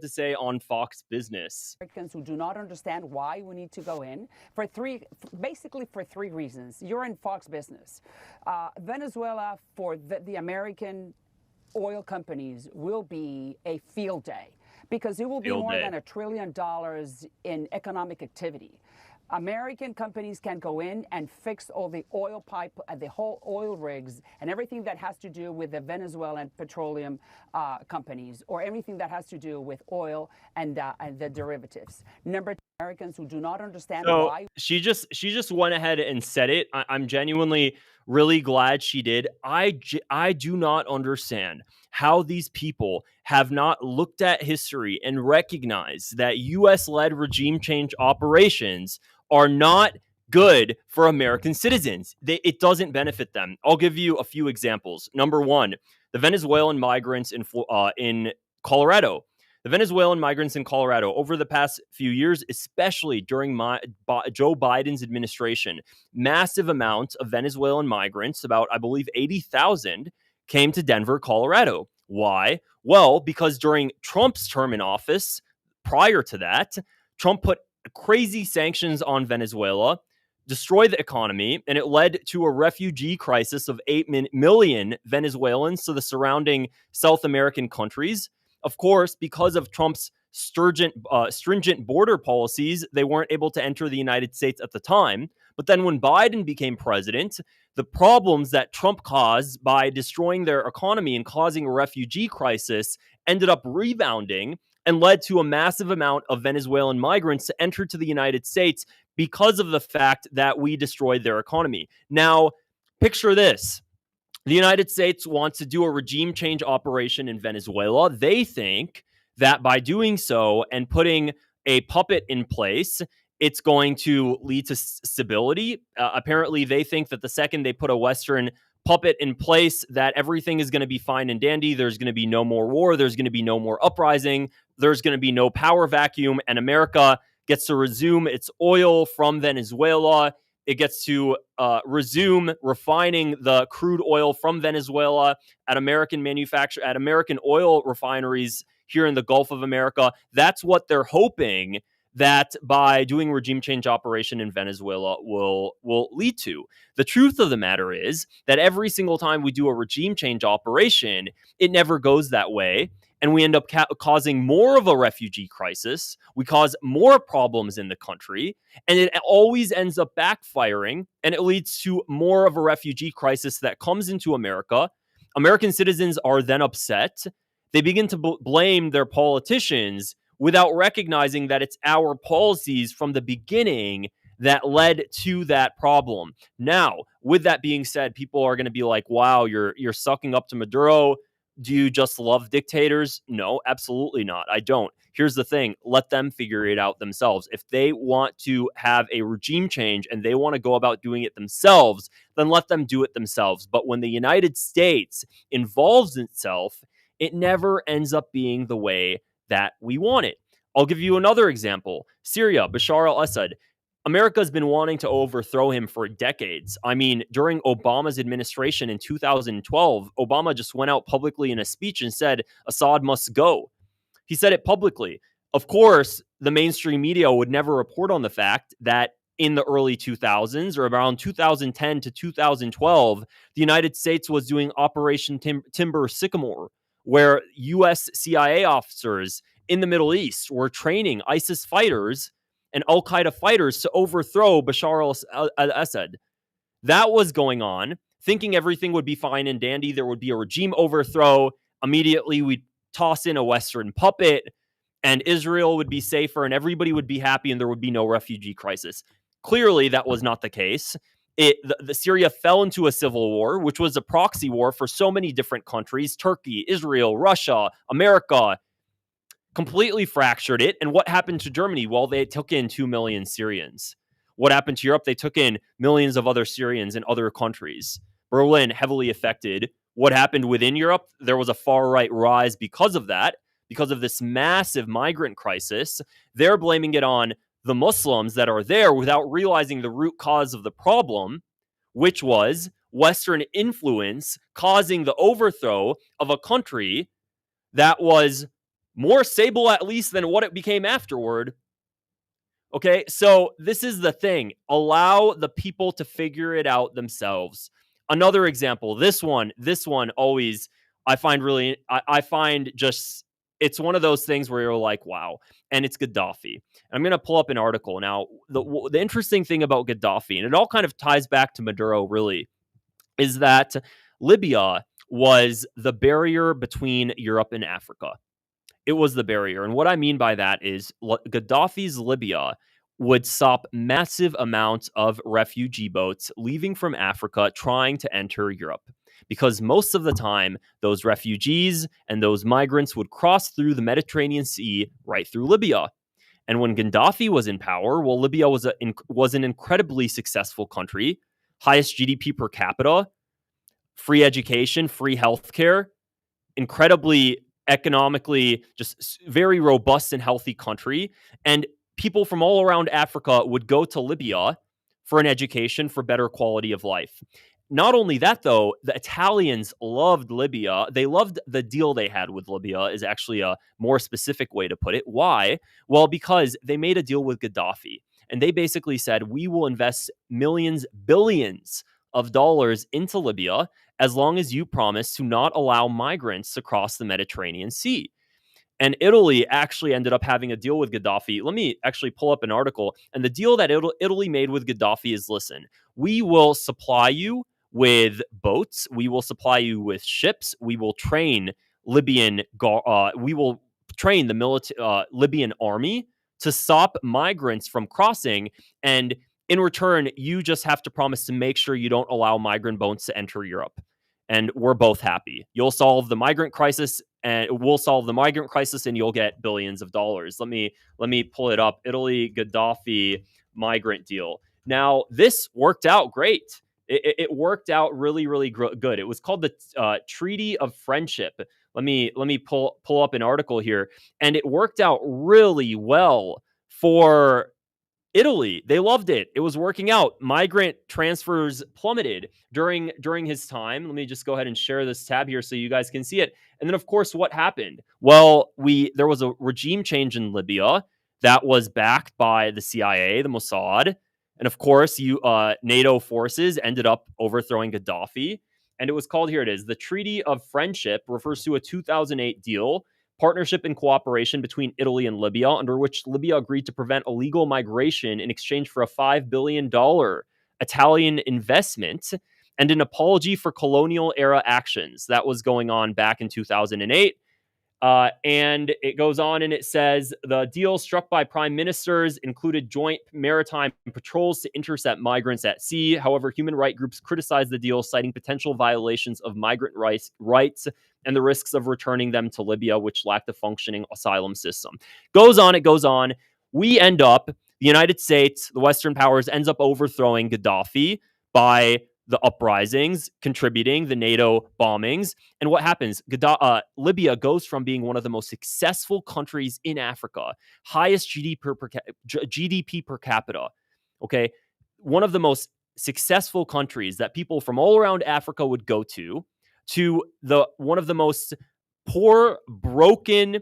To say on Fox Business. Americans who do not understand why we need to go in basically for three reasons. You're in Fox Business. Venezuela for the American oil companies will be a field day because it will be more than $1 trillion in economic activity. American companies can go in and fix all the oil pipe, the whole oil rigs, and everything that has to do with the Venezuelan petroleum companies, or everything that has to do with oil and the derivatives. Number two, Americans who do not understand why. She just went ahead and said it. I'm genuinely really glad she did. I do not understand how these people have not looked at history and recognized that U.S.-led regime change operations are not good for American citizens. It doesn't benefit them. I'll give you a few examples. Number one, the Venezuelan migrants in Colorado. The Venezuelan migrants in Colorado over the past few years, especially during Joe Biden's administration, massive amounts of Venezuelan migrants, about, I believe, 80,000, came to Denver, Colorado. Why? Well, because during Trump's term in office, prior to that, Trump put crazy sanctions on Venezuela, destroyed the economy, and it led to a refugee crisis of 8 million Venezuelans to the surrounding South American countries. Of course, because of Trump's stringent border policies, they weren't able to enter the United States at the time. But then when Biden became president, the problems that Trump caused by destroying their economy and causing a refugee crisis ended up rebounding and led to a massive amount of Venezuelan migrants to enter to the United States because of the fact that we destroyed their economy. Now, picture this. The United States wants to do a regime change operation in Venezuela. They think that by doing so and putting a puppet in place, it's going to lead to stability. Apparently, they think that the second they put a Western puppet in place, that everything is going to be fine and dandy. There's going to be no more war. There's going to be no more uprising. There's going to be no power vacuum. And America gets to resume its oil from Venezuela. It gets to resume refining the crude oil from Venezuela at American oil refineries here in the Gulf of America. That's what they're hoping that by doing regime change operation in Venezuela will lead to. The truth of the matter is that every single time we do a regime change operation, it never goes that way. And we end up causing more of a refugee crisis. We cause more problems in the country, and it always ends up backfiring, and it leads to more of a refugee crisis that comes into America. American citizens are then upset. They begin to blame their politicians without recognizing that it's our policies from the beginning that led to that problem. Now, with that being said, people are going to be like, wow, you're sucking up to Maduro. Do you just love dictators? No, absolutely not. I don't. Here's the thing. Let them figure it out themselves. If they want to have a regime change and they want to go about doing it themselves, then let them do it themselves. But when the United States involves itself, it never ends up being the way that we want it. I'll give you another example. Syria, Bashar al-Assad. America's been wanting to overthrow him for decades. I mean, during Obama's administration in 2012, Obama just went out publicly in a speech and said, Assad must go. He said it publicly. Of course, the mainstream media would never report on the fact that in the early 2000s, or around 2010 to 2012, the United States was doing Operation Timber Sycamore, where U.S. CIA officers in the Middle East were training ISIS fighters and al-Qaeda fighters to overthrow Bashar al-Assad. That was going on, thinking everything would be fine and dandy. There would be a regime overthrow. Immediately, we'd toss in a Western puppet, and Israel would be safer, and everybody would be happy, and there would be no refugee crisis. Clearly, that was not the case. The Syria fell into a civil war, which was a proxy war for so many different countries: Turkey, Israel, Russia, America. Completely fractured it. And what happened to Germany? Well, they took in 2 million Syrians. What happened to Europe? They took in millions of other Syrians in other countries. Berlin, heavily affected. What happened within Europe? There was a far-right rise because of that, because of this massive migrant crisis. They're blaming it on the Muslims that are there without realizing the root cause of the problem, which was Western influence causing the overthrow of a country that was More stable, at least, than what it became afterward. Okay, so this is the thing. Allow the people to figure it out themselves. Another example, this one always I find really, I find just, it's one of those things where you're like, wow, and it's Gaddafi. I'm going to pull up an article. Now, the interesting thing about Gaddafi, and it all kind of ties back to Maduro really, is that Libya was the barrier between Europe and Africa. It was the barrier. And what I mean by that is Gaddafi's Libya would stop massive amounts of refugee boats leaving from Africa trying to enter Europe. Because most of the time, those refugees and those migrants would cross through the Mediterranean Sea right through Libya. And when Gaddafi was in power, well, Libya was an incredibly successful country, highest GDP per capita, free education, free healthcare, incredibly economically just very robust and healthy country. And people from all around Africa would go to Libya for an education, for better quality of life. Not only that, though, the Italians loved Libya. They loved the deal they had with Libya, is actually a more specific way to put it. Why? Well, because they made a deal with Gaddafi. And they basically said, we will invest millions, billions of dollars into Libya as long as you promise to not allow migrants to cross the Mediterranean Sea. And Italy actually ended up having a deal with Gaddafi. Let me actually pull up an article. And the deal that Italy made with Gaddafi is, listen, we will supply you with boats. We will supply you with ships. We will train Libyan. We will train the Libyan army to stop migrants from crossing. And in return, you just have to promise to make sure you don't allow migrant boats to enter Europe. And we're both happy. You'll solve the migrant crisis, and we'll solve the migrant crisis, and you'll get billions of dollars. Let me pull it up. Italy Gaddafi migrant deal. Now, this worked out great. It worked out really, really good. It was called the Treaty of Friendship. Let me pull up an article here, and it worked out really well for Italy. They loved it. It was working out. Migrant transfers plummeted during his time. Let me just go ahead and share this tab here so you guys can see it. And then, of course, what happened? Well, there was a regime change in Libya that was backed by the CIA, the Mossad, and of course, NATO forces ended up overthrowing Gaddafi. And it was called, here it is, the Treaty of Friendship, refers to a 2008 deal, partnership and cooperation between Italy and Libya, under which Libya agreed to prevent illegal migration in exchange for a $5 billion Italian investment and an apology for colonial-era actions. That was going on back in 2008. And it goes on and it says, the deal struck by prime ministers included joint maritime patrols to intercept migrants at sea. However, human rights groups criticized the deal, citing potential violations of migrant rights and the risks of returning them to Libya, which lacked a functioning asylum system. It goes on. We end up, the United States, the Western powers, ends up overthrowing Gaddafi by the uprisings, contributing, the NATO bombings. And what happens? Libya goes from being one of the most successful countries in Africa, highest GDP per capita, okay? One of the most successful countries that people from all around Africa would go to one of the most poor, broken,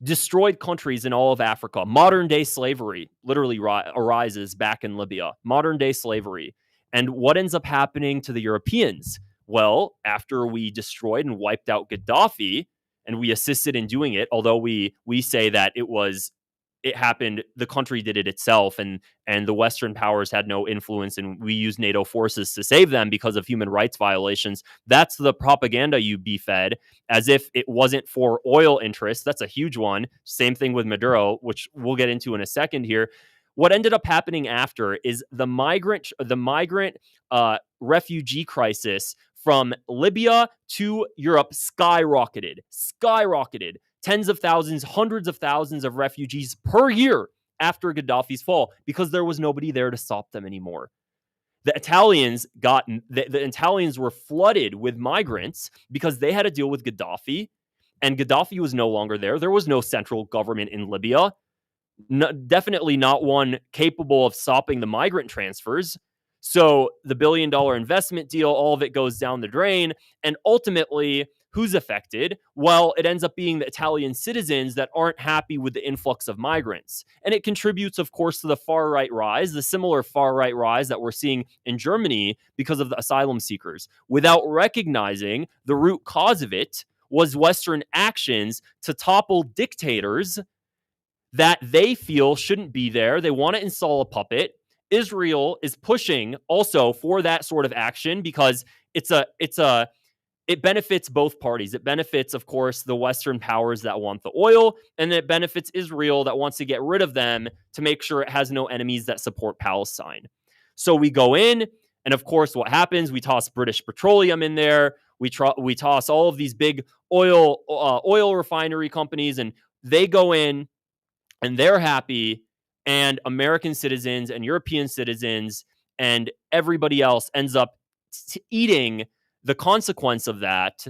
destroyed countries in all of Africa. Modern day slavery literally arises back in Libya. Modern day slavery. And what ends up happening to the Europeans? Well, after we destroyed and wiped out Gaddafi, and we assisted in doing it, although we say that it happened, the country did it itself, and the Western powers had no influence, and we used NATO forces to save them because of human rights violations. That's the propaganda you be fed, as if it wasn't for oil interests. That's a huge one. Same thing with Maduro, which we'll get into in a second here. What ended up happening after is the migrant refugee crisis from Libya to Europe skyrocketed. Tens of thousands, hundreds of thousands of refugees per year after Gaddafi's fall, because there was nobody there to stop them anymore. The Italians were flooded with migrants because they had a deal with Gaddafi, and Gaddafi was no longer there. There was no central government in Libya. Definitely not one capable of stopping the migrant transfers. So the $1 billion investment deal, all of it goes down the drain. And ultimately, Who's affected? Well, it ends up being the Italian citizens that aren't happy with the influx of migrants. And it contributes, of course, to the far-right rise, the similar far-right rise that we're seeing in Germany because of the asylum seekers, without recognizing the root cause of it was Western actions to topple dictators that they feel shouldn't be there. They want to install a puppet. Israel is pushing also for that sort of action because it benefits both parties. It benefits, of course, the Western powers that want the oil, and it benefits Israel that wants to get rid of them to make sure it has no enemies that support Palestine. So we go in, and of course, what happens? We toss British Petroleum in there. We toss all of these big oil refinery companies, and they go in, and they're happy, and American citizens and European citizens and everybody else ends up eating the consequence of that.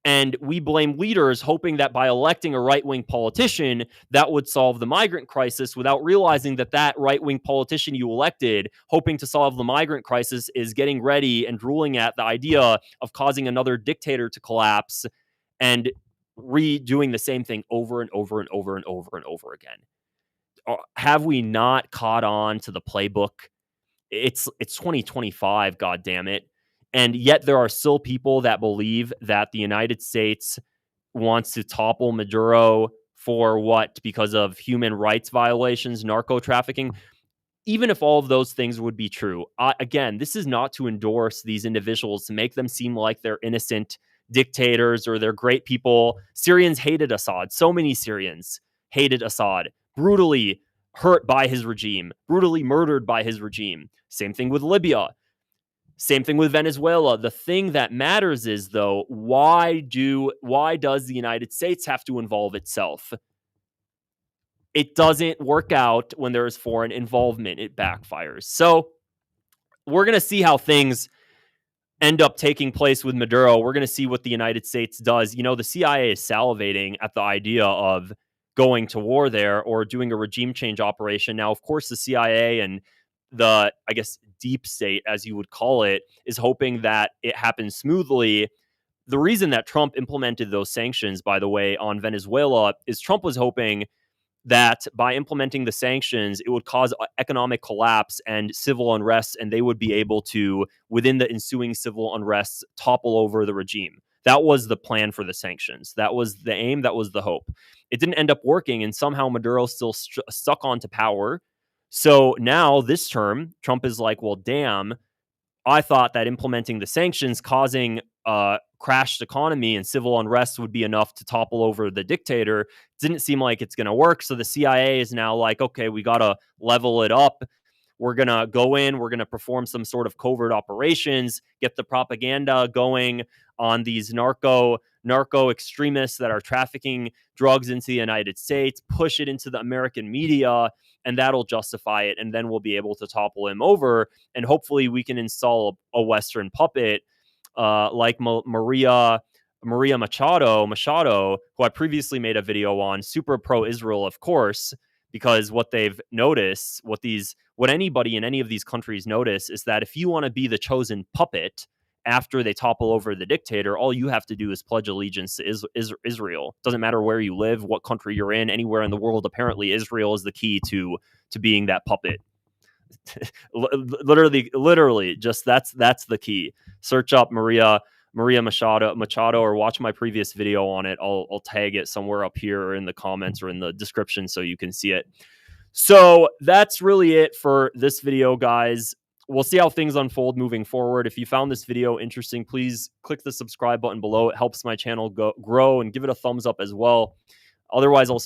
And we blame leaders hoping that by electing a right-wing politician, that would solve the migrant crisis without realizing that that right-wing politician you elected, hoping to solve the migrant crisis, is getting ready and drooling at the idea of causing another dictator to collapse and redoing the same thing over and over and over and over and over again. Have we not caught on to the playbook? It's 2025, God damn it. And yet there are still people that believe that the United States wants to topple Maduro for what? Because of human rights violations, narco trafficking. Even if all of those things would be true, again, this is not to endorse these individuals to make them seem like they're innocent dictators or they're great people. Syrians hated Assad. So many Syrians hated Assad, brutally hurt by his regime, brutally murdered by his regime. Same thing with Libya. Same thing with Venezuela. The thing that matters is, though, why does the United States have to involve itself? It doesn't work out when there is foreign involvement. It backfires. So we're going to see how things end up taking place with Maduro. We're going to see what the United States does. You know, the CIA is salivating at the idea of going to war there or doing a regime change operation. Now, of course, the CIA and the, I guess, deep state, as you would call it, is hoping that it happens smoothly. The reason that Trump implemented those sanctions, by the way, on Venezuela is Trump was hoping that by implementing the sanctions, it would cause economic collapse and civil unrest, and they would be able to, within the ensuing civil unrest, topple over the regime. That was the plan for the sanctions. That was the aim. That was the hope. It didn't end up working, and somehow Maduro still stuck onto power. So now this term, Trump is like, well, damn, I thought that implementing the sanctions, causing a crashed economy and civil unrest would be enough to topple over the dictator. Didn't seem like it's going to work. So the CIA is now like, okay, we got to level it up. We're going to go in. We're going to perform some sort of covert operations, get the propaganda going on these narco extremists that are trafficking drugs into the United States, push it into the American media, and that'll justify it. And then we'll be able to topple him over. And hopefully we can install a Western puppet like Maria Machado, who I previously made a video on, super pro-Israel, of course, because what they've noticed, what anybody in any of these countries notice is that if you want to be the chosen puppet after they topple over the dictator, all you have to do is pledge allegiance to Israel. Doesn't matter where you live, what country you're in, anywhere in the world. Apparently, Israel is the key to being that puppet. literally, just that's the key. Search up Maria Machado, or watch my previous video on it. I'll tag it somewhere up here or in the comments or in the description so you can see it. So that's really it for this video, guys. We'll see how things unfold moving forward. If you found this video interesting, please click the subscribe button below. It helps my channel grow, and give it a thumbs up as well. Otherwise, I'll see